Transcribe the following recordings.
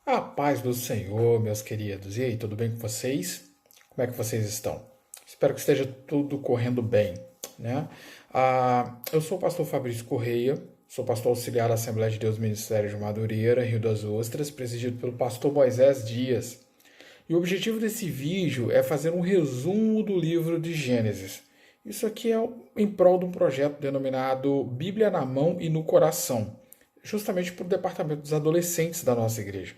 A paz do Senhor, meus queridos. E aí, tudo bem com vocês? Como é que vocês estão? Espero que esteja tudo correndo bem, né? Eu sou o pastor Fabrício Correia, sou pastor auxiliar da Assembleia de Deus Ministério de Madureira, Rio das Ostras, presidido pelo pastor Moisés Dias. E o objetivo desse vídeo é fazer um resumo do livro de Gênesis. Isso aqui é em prol de um projeto denominado Bíblia na Mão e no Coração, justamente para o departamento dos adolescentes da nossa igreja.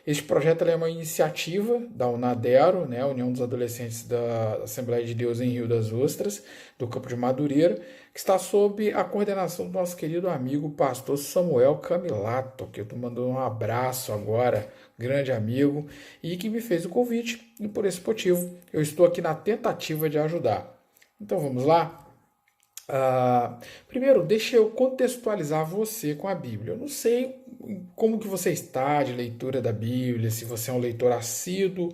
Este projeto é uma iniciativa da UNADERO, né, União dos Adolescentes da Assembleia de Deus em Rio das Ostras, do campo de Madureira, que está sob a coordenação do nosso querido amigo pastor Samuel Camilato, que eu estou mandando um abraço agora, grande amigo, e que me fez o convite, e por esse motivo eu estou aqui na tentativa de ajudar. Então vamos lá? Primeiro, deixa eu contextualizar você com a Bíblia. Eu não sei como que você está de leitura da Bíblia, se você é um leitor assíduo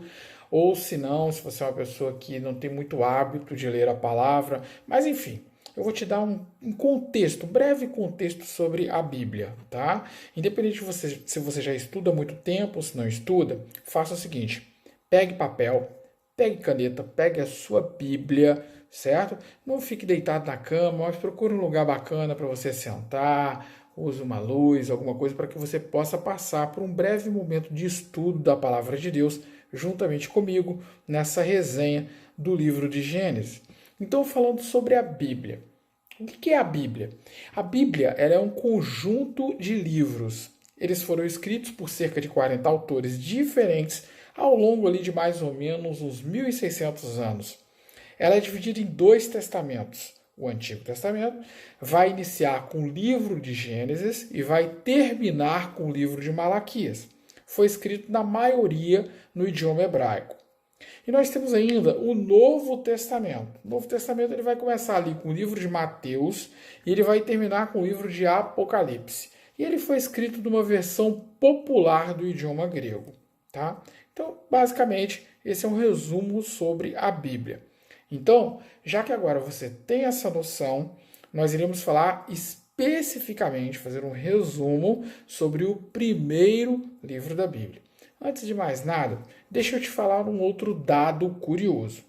ou se não, se você é uma pessoa que não tem muito hábito de ler a palavra. Mas enfim, eu vou te dar um contexto, um breve contexto sobre a Bíblia, tá? Independente de você, se você já estuda há muito tempo ou se não estuda, faça o seguinte: pegue papel, pegue caneta, pegue a sua Bíblia, certo? Não fique deitado na cama, mas procure um lugar bacana para você sentar, use uma luz, alguma coisa para que você possa passar por um breve momento de estudo da palavra de Deus juntamente comigo nessa resenha do livro de Gênesis. Então, falando sobre a Bíblia. O que é a Bíblia? A Bíblia ela é um conjunto de livros. Eles foram escritos por cerca de 40 autores diferentes ao longo ali de mais ou menos uns 1.600 anos. Ela é dividida em dois testamentos. O Antigo Testamento vai iniciar com o livro de Gênesis e vai terminar com o livro de Malaquias. Foi escrito na maioria no idioma hebraico. E nós temos ainda o Novo Testamento. O Novo Testamento ele vai começar ali com o livro de Mateus e ele vai terminar com o livro de Apocalipse. E ele foi escrito numa versão popular do idioma grego. Tá? Então, basicamente, esse é um resumo sobre a Bíblia. Então, já que agora você tem essa noção, nós iremos falar especificamente, fazer um resumo sobre o primeiro livro da Bíblia. Antes de mais nada, deixa eu te falar um outro dado curioso.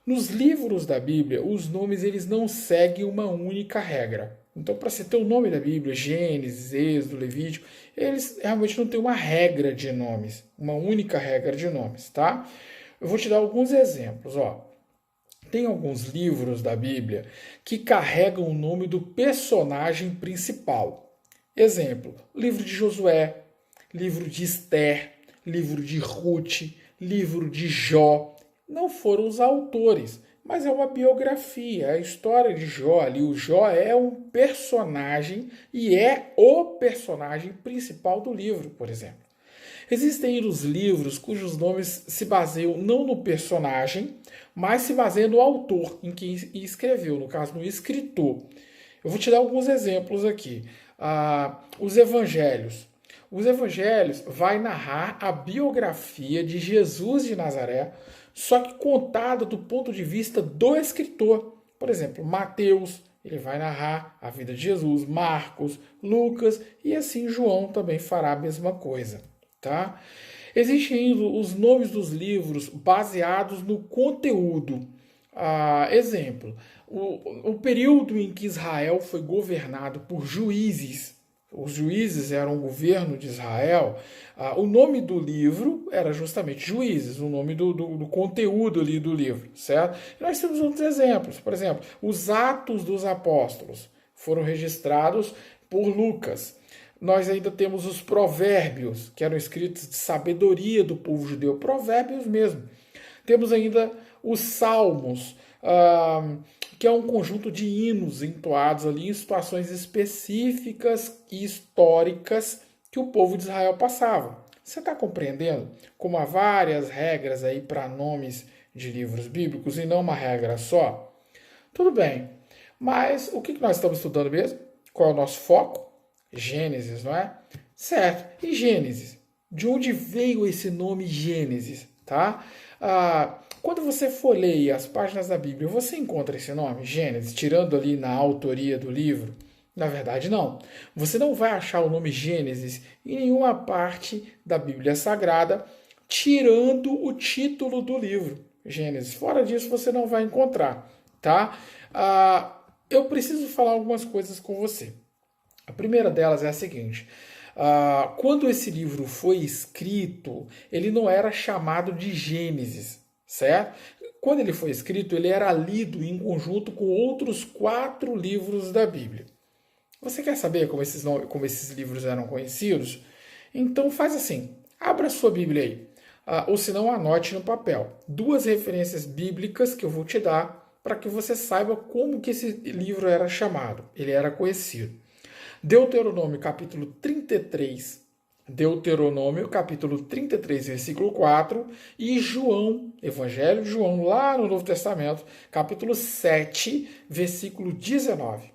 Nos livros da Bíblia, os nomes eles não seguem uma única regra. Então, para você ter o nome da Bíblia, Gênesis, Êxodo, Levítico, eles realmente não têm uma regra de nomes, uma única regra de nomes, tá? Eu vou te dar alguns exemplos, ó. Tem alguns livros da Bíblia que carregam o nome do personagem principal. Exemplo, livro de Josué, livro de Esther, livro de Ruth, livro de Jó. Não foram os autores, mas é uma biografia, é a história de Jó ali. O Jó é um personagem e é o personagem principal do livro, por exemplo. Existem os livros cujos nomes se baseiam não no personagem, mas se baseiam no autor em quem escreveu, no caso, no escritor. Eu vou te dar alguns exemplos aqui. Os Evangelhos. Os Evangelhos vai narrar a biografia de Jesus de Nazaré, só que contada do ponto de vista do escritor. Por exemplo, Mateus, ele vai narrar a vida de Jesus, Marcos, Lucas e assim João também fará a mesma coisa. Tá? Existem os nomes dos livros baseados no conteúdo. Exemplo, o período em que Israel foi governado por juízes. Os juízes eram o governo de Israel. O nome do livro era justamente Juízes, o nome do conteúdo ali do livro, certo? E nós temos outros exemplos. Por exemplo, os Atos dos Apóstolos foram registrados por Lucas. Nós ainda temos os provérbios, que eram escritos de sabedoria do povo judeu, provérbios mesmo. Temos ainda os salmos, que é um conjunto de hinos entoados ali em situações específicas e históricas que o povo de Israel passava. Você está compreendendo como há várias regras aí para nomes de livros bíblicos e não uma regra só? Tudo bem, mas o que nós estamos estudando mesmo? Qual é o nosso foco? Gênesis, não é? Certo. E Gênesis? De onde veio esse nome Gênesis? Tá? Quando você folheia as páginas da Bíblia, você encontra esse nome, Gênesis, tirando ali na autoria do livro? Na verdade, não. Você não vai achar o nome Gênesis em nenhuma parte da Bíblia Sagrada, tirando o título do livro, Gênesis. Fora disso, você não vai encontrar, tá? Eu preciso falar algumas coisas com você. A primeira delas é a seguinte. Quando esse livro foi escrito, ele não era chamado de Gênesis, certo? Quando ele foi escrito, ele era lido em conjunto com outros 4 livros da Bíblia. Você quer saber como esses livros eram conhecidos? Então faz assim, abra sua Bíblia aí, ou se não, anote no papel. 2 referências bíblicas que eu vou te dar para que você saiba como que esse livro era chamado, ele era conhecido. Deuteronômio capítulo 33, versículo 4, e João, Evangelho de João, lá no Novo Testamento, capítulo 7, versículo 19.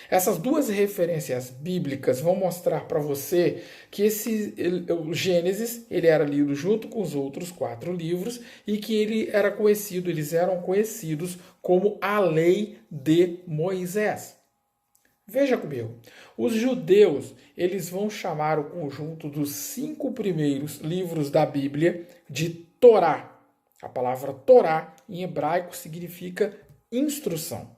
Essas 2 referências bíblicas vão mostrar para você que o Gênesis ele era lido junto com os outros 4 livros e que eles eram conhecidos como a Lei de Moisés. Veja comigo, os judeus eles vão chamar o conjunto dos 5 primeiros livros da Bíblia de Torá. A palavra Torá em hebraico significa instrução.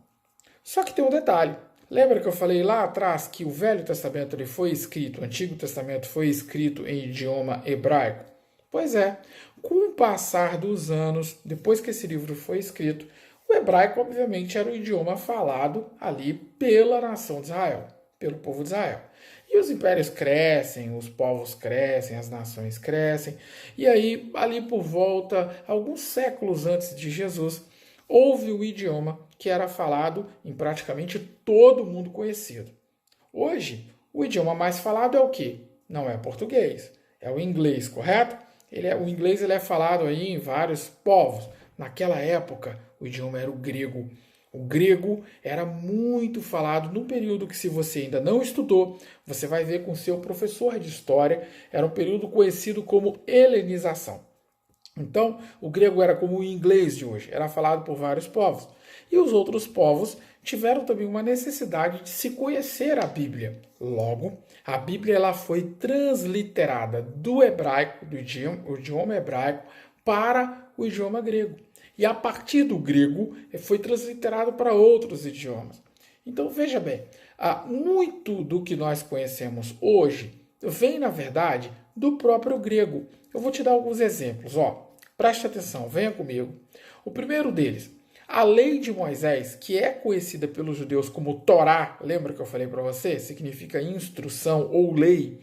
Só que tem um detalhe. Lembra que eu falei lá atrás que o Velho Testamento ele foi escrito, o Antigo Testamento foi escrito em idioma hebraico? Pois é, com o passar dos anos, depois que esse livro foi escrito, o hebraico obviamente era o idioma falado ali pela nação de Israel, pelo povo de Israel. E os impérios crescem, os povos crescem, as nações crescem, e aí ali por volta, alguns séculos antes de Jesus, houve um idioma que era falado em praticamente todo mundo conhecido. Hoje, o idioma mais falado é o quê? Não é português, é o inglês, correto? O inglês ele é falado aí em vários povos. Naquela época, o idioma era o grego. O grego era muito falado num período que, se você ainda não estudou, você vai ver com seu professor de história, era um período conhecido como helenização. Então, o grego era como o inglês de hoje, era falado por vários povos. E os outros povos tiveram também uma necessidade de se conhecer a Bíblia. Logo, a Bíblia ela foi transliterada do hebraico, do idioma hebraico, para o idioma grego. E a partir do grego, foi transliterado para outros idiomas. Então, veja bem, muito do que nós conhecemos hoje vem, na verdade, do próprio grego. Eu vou te dar alguns exemplos. Preste atenção, venha comigo. O primeiro deles, a lei de Moisés, que é conhecida pelos judeus como Torá, lembra que eu falei para você? Significa instrução ou lei.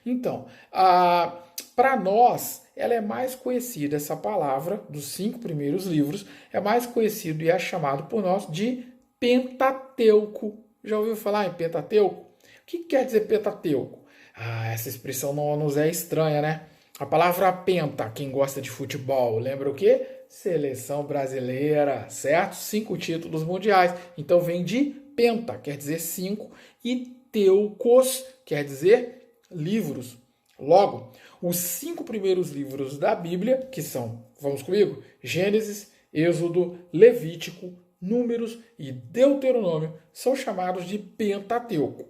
Então, para nós, ela é mais conhecida, essa palavra, dos 5 primeiros livros, é mais conhecido e é chamado por nós de Pentateuco. Já ouviu falar em Pentateuco? O que quer dizer Pentateuco? Essa expressão não nos é estranha, né? A palavra penta, quem gosta de futebol, lembra o quê? Seleção brasileira, certo? 5 títulos mundiais. Então vem de penta, quer dizer 5, e teucos, quer dizer livros. Logo, os 5 primeiros livros da Bíblia, que são, vamos comigo, Gênesis, Êxodo, Levítico, Números e Deuteronômio, são chamados de Pentateuco.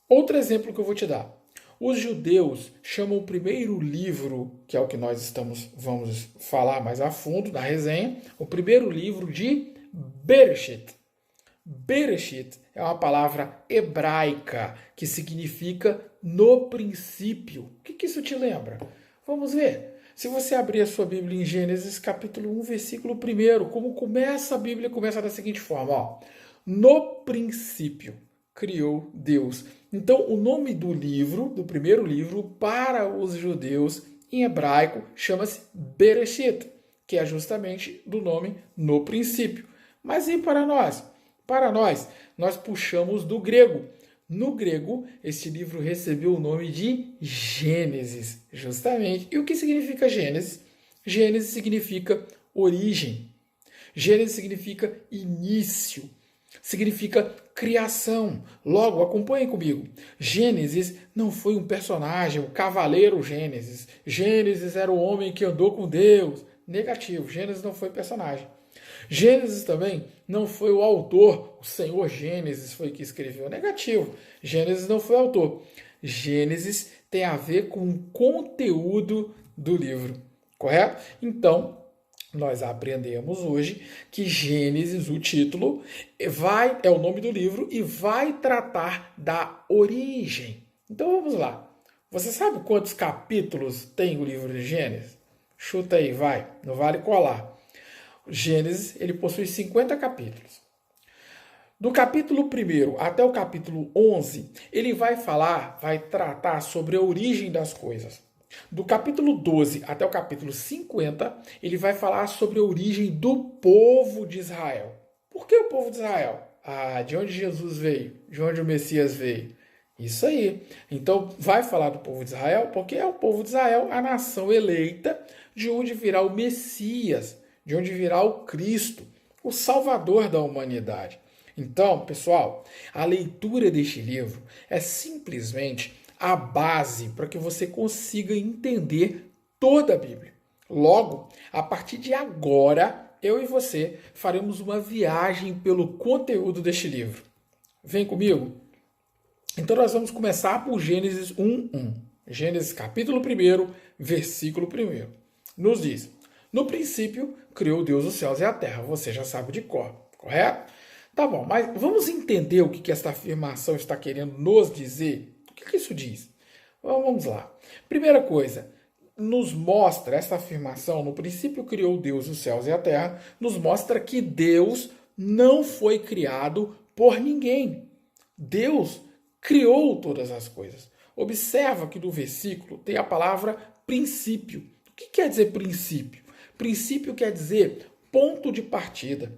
Outro exemplo que eu vou te dar. Os judeus chamam o primeiro livro, que é o que nós vamos falar mais a fundo na resenha, o primeiro livro de Bereshit. Bereshit é uma palavra hebraica que significa no princípio. O que isso te lembra? Vamos ver. Se você abrir a sua Bíblia em Gênesis capítulo 1, versículo 1, como começa a Bíblia? Começa da seguinte forma. No princípio criou Deus. Então, o nome do livro, do primeiro livro, para os judeus, em hebraico, chama-se Bereshit, que é justamente do nome no princípio. Mas e para nós? Para nós puxamos do grego. No grego, este livro recebeu o nome de Gênesis, justamente. E o que significa Gênesis? Gênesis significa origem. Gênesis significa início. Significa criação. Logo, acompanhe comigo. Gênesis não foi um personagem, o cavaleiro Gênesis. Gênesis era o homem que andou com Deus. Negativo, Gênesis não foi personagem. Gênesis também não foi o autor, o Senhor Gênesis foi que escreveu. Negativo. Gênesis não foi o autor. Gênesis tem a ver com o conteúdo do livro, correto? Então, nós aprendemos hoje que Gênesis, o título, é o nome do livro e vai tratar da origem. Então vamos lá. Você sabe quantos capítulos tem o livro de Gênesis? Chuta aí, vai. Não vale colar. Gênesis, ele possui 50 capítulos. Do capítulo 1 até o capítulo 11, ele vai tratar sobre a origem das coisas. Do capítulo 12 até o capítulo 50, ele vai falar sobre a origem do povo de Israel. Por que o povo de Israel? De onde Jesus veio? De onde o Messias veio? Isso aí. Então, vai falar do povo de Israel, porque é o povo de Israel, a nação eleita, de onde virá o Messias, de onde virá o Cristo, o Salvador da humanidade. Então, pessoal, a leitura deste livro é simplesmente a base para que você consiga entender toda a Bíblia. Logo, a partir de agora, eu e você faremos uma viagem pelo conteúdo deste livro. Vem comigo? Então nós vamos começar por Gênesis 1:1. Gênesis capítulo 1, versículo 1. Nos diz: no princípio, criou Deus os céus e a terra. Você já sabe de cor, correto? Tá bom, mas vamos entender o que esta afirmação está querendo nos dizer? O que isso diz? Vamos lá. Primeira coisa, nos mostra esta afirmação, no princípio criou Deus os céus e a terra, nos mostra que Deus não foi criado por ninguém. Deus criou todas as coisas. Observa que no versículo tem a palavra princípio. O que quer dizer princípio? Princípio quer dizer ponto de partida.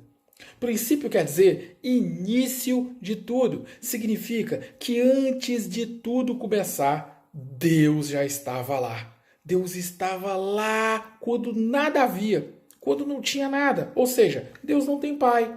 Princípio quer dizer início de tudo. Significa que antes de tudo começar, Deus já estava lá. Deus estava lá quando nada havia, quando não tinha nada. Ou seja, Deus não tem pai.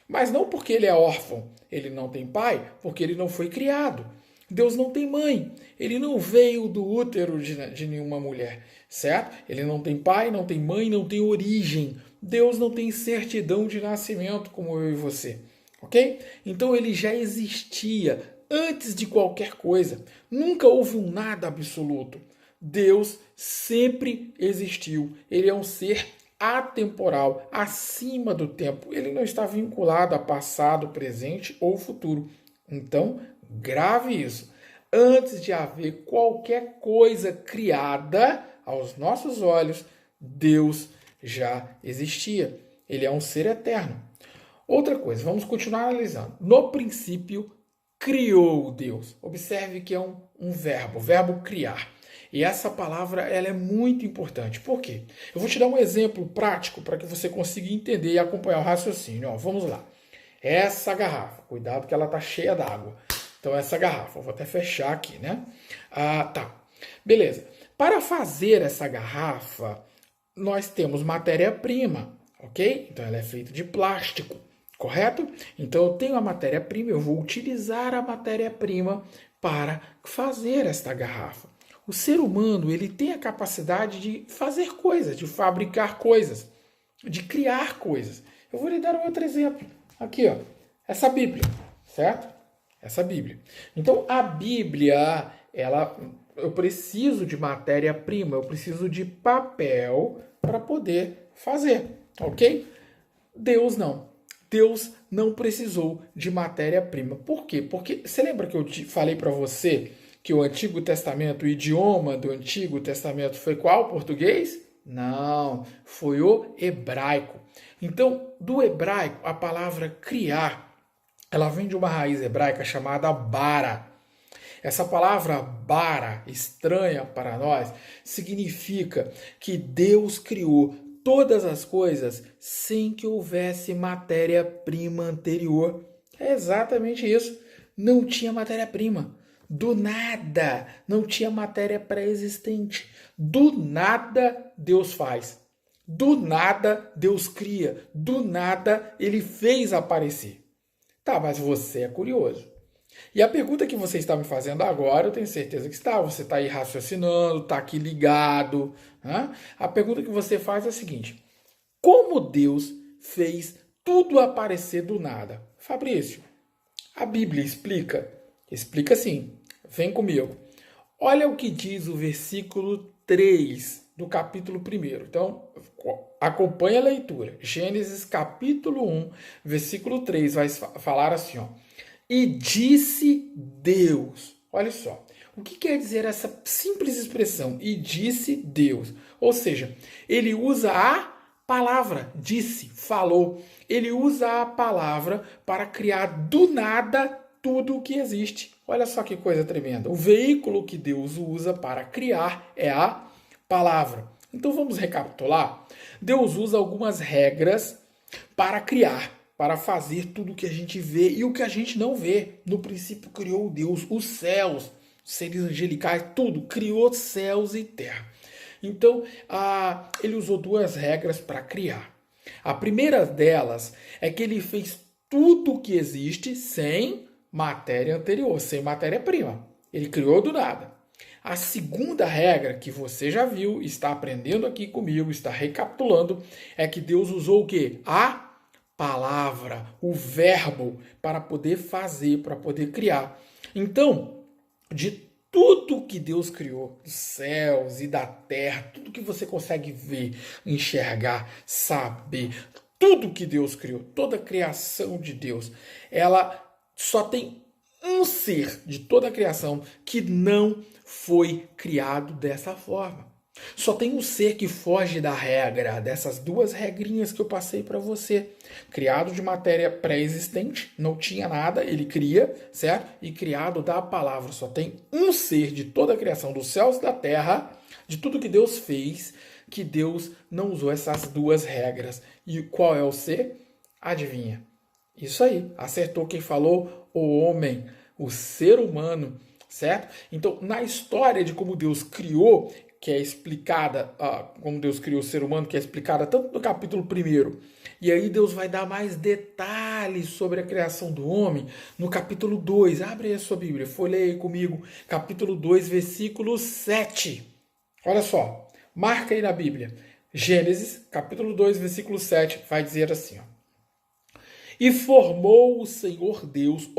Mas não porque ele é órfão. Ele não tem pai porque ele não foi criado. Deus não tem mãe. Ele não veio do útero de nenhuma mulher, certo? Ele não tem pai, não tem mãe, não tem origem. Deus não tem certidão de nascimento como eu e você, ok? Então ele já existia antes de qualquer coisa. Nunca houve um nada absoluto. Deus sempre existiu. Ele é um ser atemporal, acima do tempo. Ele não está vinculado a passado, presente ou futuro. Então, grave isso. Antes de haver qualquer coisa criada aos nossos olhos, Deus já existia. Ele é um ser eterno. Outra coisa, vamos continuar analisando. No princípio, criou Deus. Observe que é um verbo, o verbo criar. E essa palavra ela é muito importante. Por quê? Eu vou te dar um exemplo prático para que você consiga entender e acompanhar o raciocínio. Vamos lá. Essa garrafa, cuidado que ela está cheia d'água. Então essa garrafa, eu vou até fechar aqui, né? Tá. Beleza. Para fazer essa garrafa, nós temos matéria-prima, ok? Então ela é feita de plástico, correto? Então eu tenho a matéria-prima, eu vou utilizar a matéria-prima para fazer esta garrafa. O ser humano ele tem a capacidade de fazer coisas, de fabricar coisas, de criar coisas. Eu vou lhe dar um outro exemplo. Aqui, ó, essa Bíblia, certo? Essa Bíblia. Então, a Bíblia, eu preciso de matéria-prima, eu preciso de papel para poder fazer, ok? Deus não. Deus não precisou de matéria-prima. Por quê? Porque você lembra que eu falei para você que o Antigo Testamento, o idioma do Antigo Testamento foi qual? Português? Não, foi o hebraico. Então, do hebraico, a palavra criar, ela vem de uma raiz hebraica chamada bara. Essa palavra bara, estranha para nós, significa que Deus criou todas as coisas sem que houvesse matéria-prima anterior. É exatamente isso. Não tinha matéria-prima. Do nada, não tinha matéria pré-existente. Do nada, Deus faz. Do nada, Deus cria. Do nada, Ele fez aparecer. Tá, mas você é curioso. E a pergunta que você está me fazendo agora, eu tenho certeza que está. Você está aí raciocinando, está aqui ligado. Né? A pergunta que você faz é a seguinte: como Deus fez tudo aparecer do nada. Fabrício, a Bíblia explica? Explica sim. Vem comigo. Olha o que diz o versículo 3 do capítulo 1. Então, acompanhe a leitura. Gênesis capítulo 1, versículo 3 vai falar assim, ó. E disse Deus. Olha só. O que quer dizer essa simples expressão? E disse Deus. Ou seja, ele usa a palavra, disse, falou. Ele usa a palavra para criar do nada tudo o que existe. Olha só que coisa tremenda. O veículo que Deus usa para criar é a palavra. Então vamos recapitular. Deus usa algumas regras para criar, para fazer tudo o que a gente vê e o que a gente não vê. No princípio criou Deus os céus, seres angelicais, tudo. Criou céus e terra. Então, ele usou duas regras para criar. A primeira delas é que ele fez tudo o que existe sem matéria anterior, sem matéria-prima. Ele criou do nada. A segunda regra, que você já viu, está aprendendo aqui comigo, está recapitulando, é que Deus usou o quê? A palavra, o verbo, para poder fazer, para poder criar. Então, de tudo que Deus criou, dos céus e da terra, tudo que você consegue ver, enxergar, saber, tudo que Deus criou, toda a criação de Deus, ela só tem um ser de toda a criação que não foi criado dessa forma. Só tem um ser que foge da regra, dessas duas regrinhas que eu passei para você. Criado de matéria pré-existente, não tinha nada, ele cria, certo? E criado da palavra. Só tem um ser de toda a criação dos céus e da terra, de tudo que Deus fez, que Deus não usou essas duas regras. E qual é o ser? Adivinha? Isso aí, acertou quem falou, o homem, o ser humano, certo? Então, na história de como Deus criou, que é explicada, como Deus criou o ser humano, que é explicada tanto no capítulo 1, e aí Deus vai dar mais detalhes sobre a criação do homem no capítulo 2. Abre aí a sua Bíblia, folheia aí comigo, capítulo 2, versículo 7. Olha só, marca aí na Bíblia. Gênesis, capítulo 2, versículo 7, vai dizer assim, ó. E formou o Senhor Deus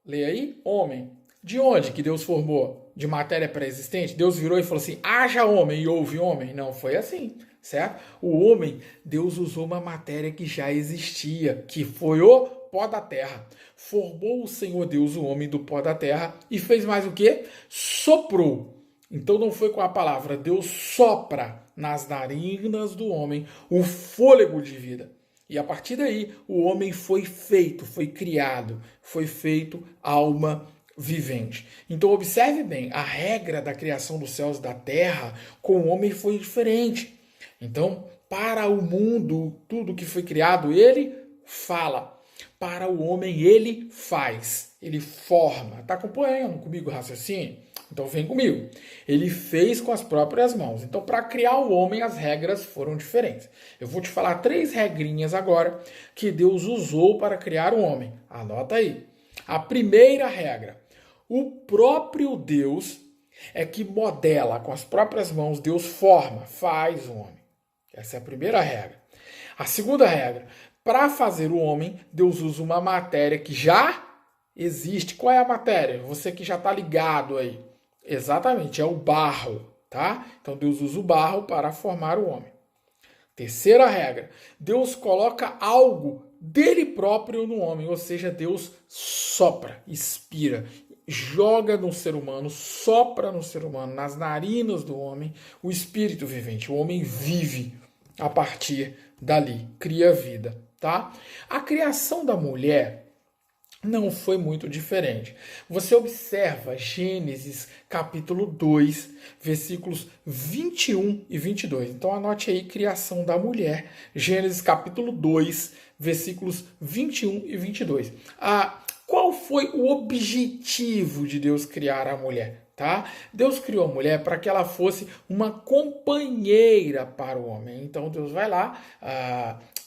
leia aí, homem. De onde que Deus formou? De matéria pré-existente? Deus virou e falou assim, haja homem e houve homem? Não foi assim, certo? O homem, Deus usou uma matéria que já existia, que foi o pó da terra. Formou o Senhor Deus o homem do pó da terra e fez mais o quê? Soprou. Então não foi com a palavra, Deus sopra nas narinas do homem o fôlego de vida. E a partir daí, o homem foi feito, foi criado, foi feito alma vivente. Então observe bem, a regra da criação dos céus e da terra com o homem foi diferente. Então, para o mundo, tudo que foi criado, ele fala. Para o homem, ele faz, ele forma. Está acompanhando comigo o raciocínio? Então vem comigo. Ele fez com as próprias mãos. Então, para criar o homem, as regras foram diferentes. Eu vou te falar 3 regrinhas agora que Deus usou para criar o homem. Anota aí. A primeira regra. O próprio Deus é que modela com as próprias mãos, Deus forma, faz o homem. Essa é a primeira regra. A segunda regra. Para fazer o homem, Deus usa uma matéria que já existe. Qual é a matéria? Você que já está ligado aí. Exatamente, é o barro, tá? Então Deus usa o barro para formar o homem. Terceira regra, Deus coloca algo dele próprio no homem, ou seja, Deus sopra, inspira, joga no ser humano, sopra no ser humano, nas narinas do homem, o espírito vivente. O homem vive a partir dali, cria vida, tá? A criação da mulher não foi muito diferente. Você observa Gênesis capítulo 2, versículos 21 e 22. Então anote aí, criação da mulher. Gênesis capítulo 2, versículos 21 e 22. Qual foi o objetivo de Deus criar a mulher? Tá? Deus criou a mulher para que ela fosse uma companheira para o homem. Então Deus vai lá,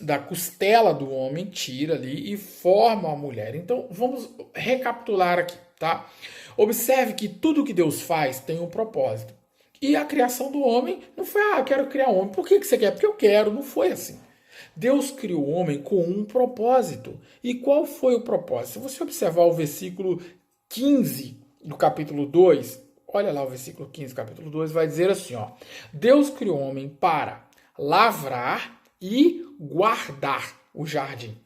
da costela do homem, tira ali e forma a mulher. Então vamos recapitular aqui, tá? Observe que tudo que Deus faz tem um propósito. E a criação do homem não foi, eu quero criar um homem. Por que você quer? Porque eu quero. Não foi assim. Deus criou o homem com um propósito. E qual foi o propósito? Se você observar o versículo 15 do capítulo 2, olha lá o versículo 15 do capítulo 2, vai dizer assim, ó: Deus criou o homem para lavrar e guardar o jardim.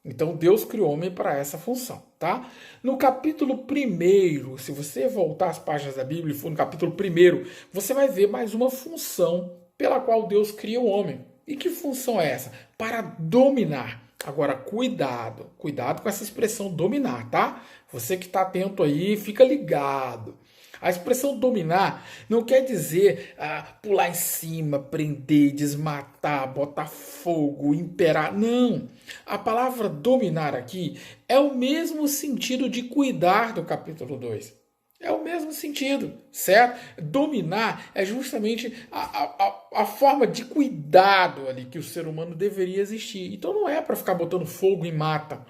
Então Deus criou o homem para essa função, tá? No capítulo 1, se você voltar às páginas da Bíblia e for no capítulo 1, você vai ver mais uma função pela qual Deus cria o homem. E que função é essa? Para dominar. Agora, cuidado com essa expressão dominar, tá? Você que está atento aí, fica ligado. A expressão dominar não quer dizer pular em cima, prender, desmatar, botar fogo, imperar. Não. A palavra dominar aqui é o mesmo sentido de cuidar do capítulo 2. É o mesmo sentido, certo? Dominar é justamente a forma de cuidado ali que o ser humano deveria existir. Então não é para ficar botando fogo em mata.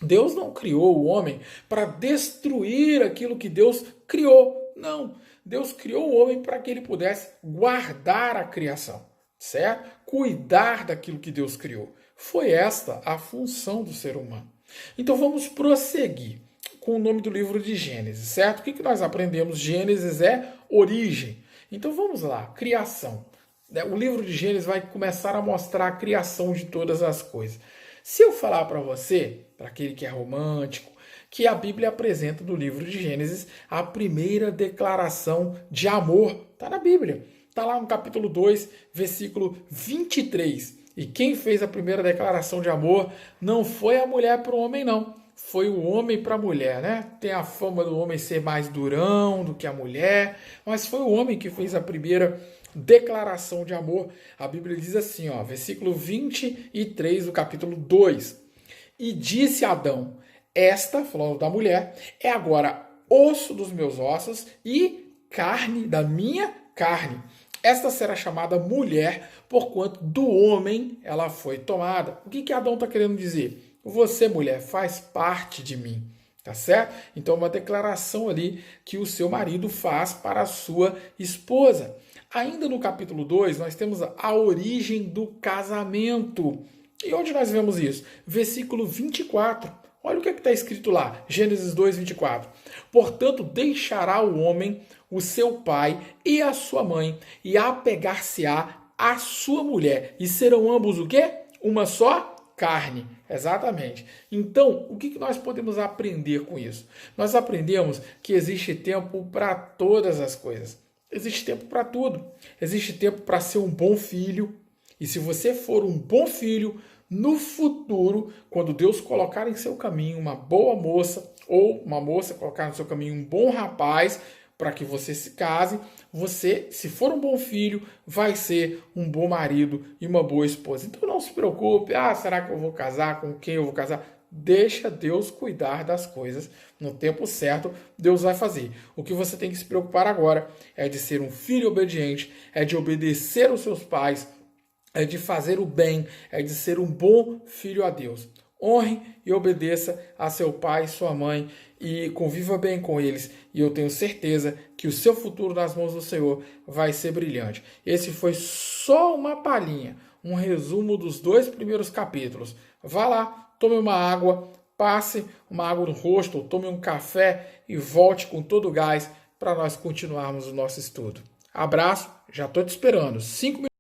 Deus não criou o homem para destruir aquilo que Deus criou. Não. Deus criou o homem para que ele pudesse guardar a criação, certo? Cuidar daquilo que Deus criou. Foi esta a função do ser humano. Então vamos prosseguir com o nome do livro de Gênesis, certo? O que nós aprendemos? Gênesis é origem. Então vamos lá, criação. O livro de Gênesis vai começar a mostrar a criação de todas as coisas. Se eu falar para você, para aquele que é romântico, que a Bíblia apresenta no livro de Gênesis a primeira declaração de amor, está na Bíblia. Está lá no capítulo 2, versículo 23. E quem fez a primeira declaração de amor não foi a mulher para o homem, não. Foi o homem para a mulher, né? Tem a fama do homem ser mais durão do que a mulher, mas foi o homem que fez a primeira declaração de amor. A Bíblia diz assim, ó, versículo 23 do capítulo 2. E disse Adão, esta, falando da mulher, é agora osso dos meus ossos e carne da minha carne. Esta será chamada mulher, porquanto do homem ela foi tomada. O que Adão está querendo dizer? Você, mulher, faz parte de mim, tá certo? Então, uma declaração ali que o seu marido faz para a sua esposa. Ainda no capítulo 2, nós temos a origem do casamento. E onde nós vemos isso? Versículo 24. Olha o que está escrito lá, Gênesis 2, 24. Portanto, deixará o homem o seu pai e a sua mãe, e apegar-se-á à sua mulher, e serão ambos o quê? Uma só carne, exatamente. Então, o que nós podemos aprender com isso? Nós aprendemos que existe tempo para todas as coisas. Existe tempo para tudo. Existe tempo para ser um bom filho. E se você for um bom filho, no futuro, quando Deus colocar em seu caminho uma boa moça, ou uma moça colocar no seu caminho um bom rapaz, para que você se case, você, se for um bom filho, vai ser um bom marido e uma boa esposa. Então não se preocupe, será que eu vou casar? Com quem eu vou casar? Deixa Deus cuidar das coisas. No tempo certo, Deus vai fazer. O que você tem que se preocupar agora é de ser um filho obediente, é de obedecer aos seus pais, é de fazer o bem, é de ser um bom filho a Deus. Honre e obedeça a seu pai e sua mãe e conviva bem com eles. E eu tenho certeza que o seu futuro nas mãos do Senhor vai ser brilhante. Esse foi só uma palhinha, um resumo dos 2 primeiros capítulos. Vá lá, tome uma água, passe uma água no rosto, tome um café e volte com todo o gás para nós continuarmos o nosso estudo. Abraço, já estou te esperando. 5 minutos.